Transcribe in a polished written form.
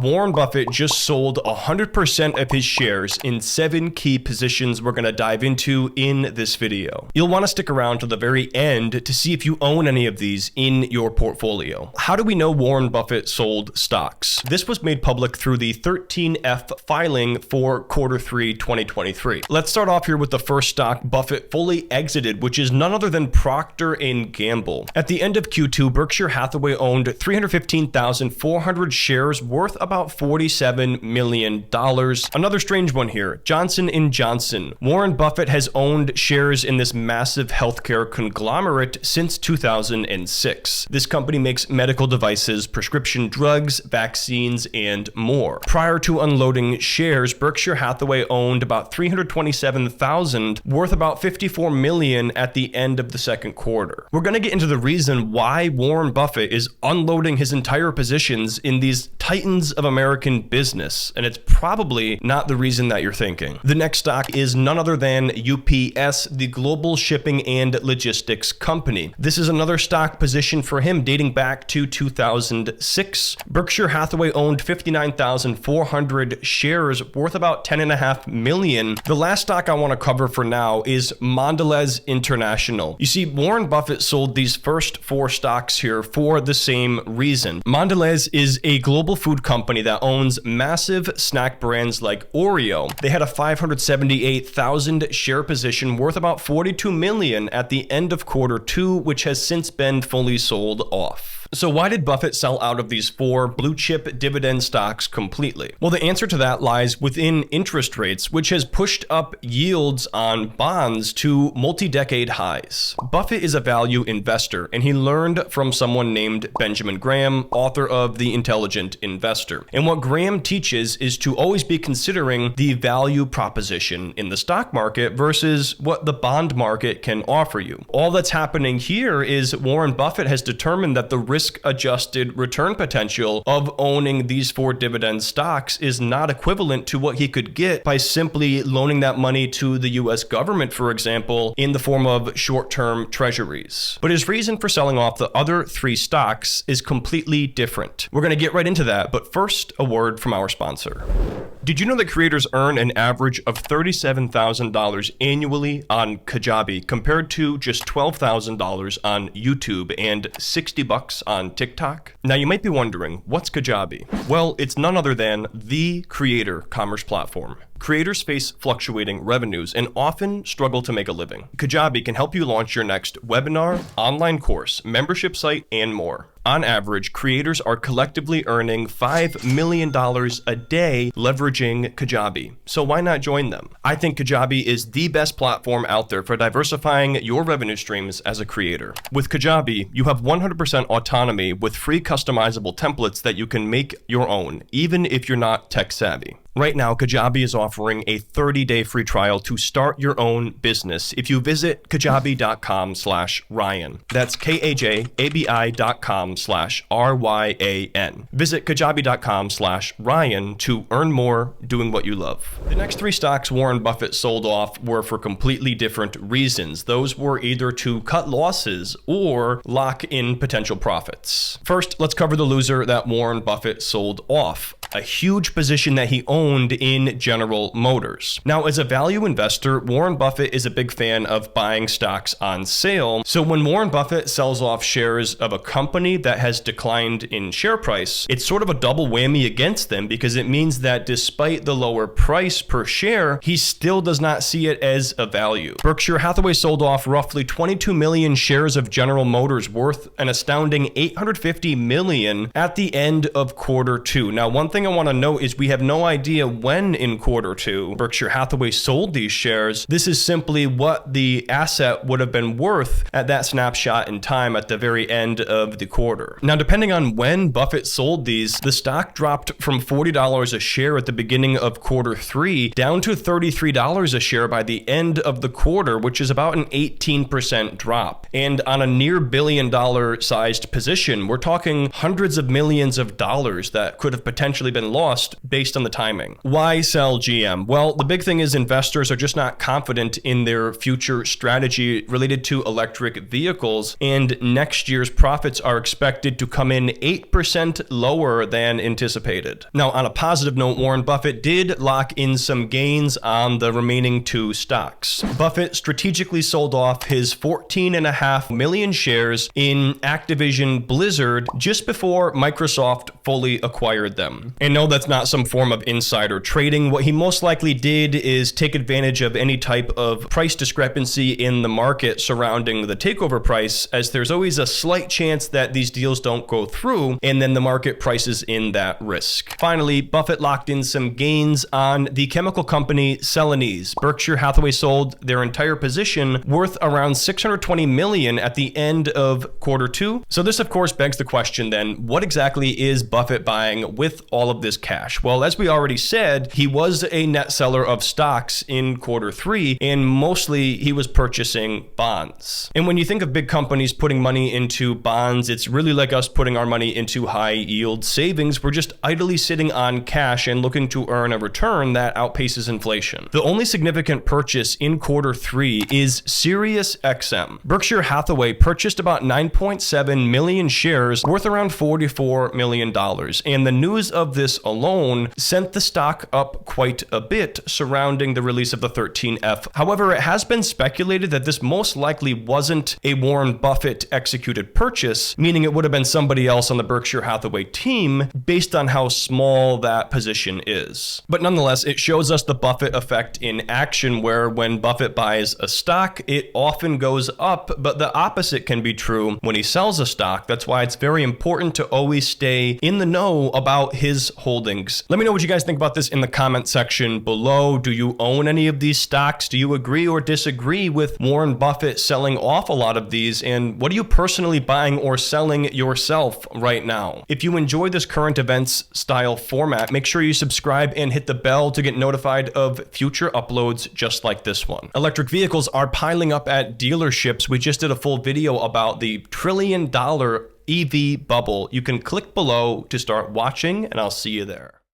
Warren Buffett just sold 100% of his shares in 7 key positions we're going to dive into in this video. You'll want to stick around to the very end to see if you own any of these in your portfolio. How do we know Warren Buffett sold stocks? This was made public through the 13F filing for Q3 2023. Let's start off here with the first stock Buffett fully exited, which is none other than Procter & Gamble. At the end of Q2, Berkshire Hathaway owned 315,400 shares worth about $47 million. Another strange one here, Johnson & Johnson. Warren Buffett has owned shares in this massive healthcare conglomerate since 2006. This company makes medical devices, prescription drugs, vaccines, and more. Prior to unloading shares, Berkshire Hathaway owned about 327,000, worth about $54 million at the end of the second quarter. We're going to get into the reason why Warren Buffett is unloading his entire positions in these titans of American business, and it's probably not the reason that you're thinking. The next stock is none other than UPS, the global shipping and logistics company. This is another stock position for him dating back to 2006. Berkshire Hathaway owned 59,400 shares worth about $10.5 million. The last stock I want to cover for now is Mondelez International. You see, Warren Buffett sold these first 4 stocks here for the same reason. Mondelez is a global food company that owns massive snack brands like Oreo. They had a 578,000 share position worth about $42 million at the end of Q2, which has since been fully sold off. So why did Buffett sell out of these 4 blue chip dividend stocks completely? Well, the answer to that lies within interest rates, which has pushed up yields on bonds to multi-decade highs. Buffett is a value investor, and he learned from someone named Benjamin Graham, author of The Intelligent Investor. And what Graham teaches is to always be considering the value proposition in the stock market versus what the bond market can offer you. All that's happening here is Warren Buffett has determined that the risk-adjusted return potential of owning these 4 dividend stocks is not equivalent to what he could get by simply loaning that money to the US government, for example, in the form of short-term treasuries. But his reason for selling off the other 3 stocks is completely different. We're going to get right into that, but first, a word from our sponsor. Did you know that creators earn an average of $37,000 annually on Kajabi compared to just $12,000 on YouTube and $60 on TikTok? Now you might be wondering, what's Kajabi? Well, it's none other than the creator commerce platform. Creators face fluctuating revenues and often struggle to make a living. Kajabi can help you launch your next webinar, online course, membership site, and more. On average, creators are collectively earning $5 million a day leveraging Kajabi. So why not join them? I think Kajabi is the best platform out there for diversifying your revenue streams as a creator. With Kajabi, you have 100% autonomy with free customizable templates that you can make your own, even if you're not tech savvy. Right now, Kajabi is offering a 30-day free trial to start your own business if you visit kajabi.com/Ryan. That's kajabi.com/RYAN. Visit kajabi.com/Ryan to earn more doing what you love. The next 3 stocks Warren Buffett sold off were for completely different reasons. Those were either to cut losses or lock in potential profits. First, let's cover the loser that Warren Buffett sold off. A huge position that he owned in General Motors. Now, as a value investor, Warren Buffett is a big fan of buying stocks on sale. So when Warren Buffett sells off shares of a company that has declined in share price, it's sort of a double whammy against them because it means that despite the lower price per share, he still does not see it as a value. Berkshire Hathaway sold off roughly 22 million shares of General Motors worth an astounding $850 million at the end of Q2. Now, one thing I want to note is we have no idea when in Q2 Berkshire Hathaway sold these shares. This is simply what the asset would have been worth at that snapshot in time at the very end of the quarter. Now, depending on when Buffett sold these, the stock dropped from $40 a share at the beginning of Q3 down to $33 a share by the end of the quarter, which is about an 18% drop. And on a near $1 billion sized position, we're talking hundreds of millions of dollars that could have potentially potentially been lost based on the timing. Why sell GM? Well, the big thing is investors are just not confident in their future strategy related to electric vehicles, and next year's profits are expected to come in 8% lower than anticipated. Now, on a positive note, Warren Buffett did lock in some gains on the remaining 2 stocks. Buffett strategically sold off his 14.5 million shares in Activision Blizzard just before Microsoft fully acquired them. And no, that's not some form of insider trading. What he most likely did is take advantage of any type of price discrepancy in the market surrounding the takeover price, as there's always a slight chance that these deals don't go through, and then the market prices in that risk. Finally, Buffett locked in some gains on the chemical company Celanese. Berkshire Hathaway sold their entire position worth around $620 million at the end of Q2. So this, of course, begs the question then, what exactly is Buffett buying with all of this cash? Well, as we already said, he was a net seller of stocks in Q3, and mostly he was purchasing bonds. And when you think of big companies putting money into bonds, it's really like us putting our money into high yield savings. We're just idly sitting on cash and looking to earn a return that outpaces inflation. The only significant purchase in Q3 is SiriusXM. Berkshire Hathaway purchased about 9.7 million shares worth around $44 million. And the news of this alone sent the stock up quite a bit surrounding the release of the 13F. However, it has been speculated that this most likely wasn't a Warren Buffett executed purchase, meaning it would have been somebody else on the Berkshire Hathaway team based on how small that position is. But nonetheless, it shows us the Buffett effect in action, where when Buffett buys a stock, it often goes up, but the opposite can be true when he sells a stock. That's why it's very important to always stay in the know about his holdings. Let me know what you guys think about this in the comment section below. Do you own any of these stocks? Do you agree or disagree with Warren Buffett selling off a lot of these? And what are you personally buying or selling yourself right now? If you enjoy this current events style format, make sure you subscribe and hit the bell to get notified of future uploads just like this one. Electric vehicles are piling up at dealerships. We just did a full video about the $1 trillion EV bubble. You can click below to start watching, and I'll see you there.